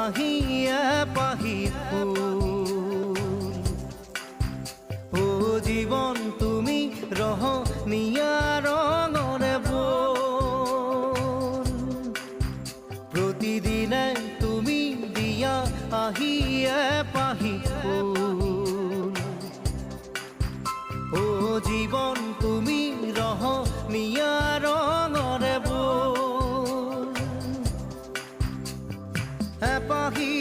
আহিয়ে পাহি ফুল। ও জীবন তুমি ৰহনীয়া ৰঙৰে বোল, প্ৰতিদিনে তুমি দিয়া আহিয়ে পাহি ফুল। ও জীবন তুমি ৰহনীয়া ৰঙৰে বোল, এপাহি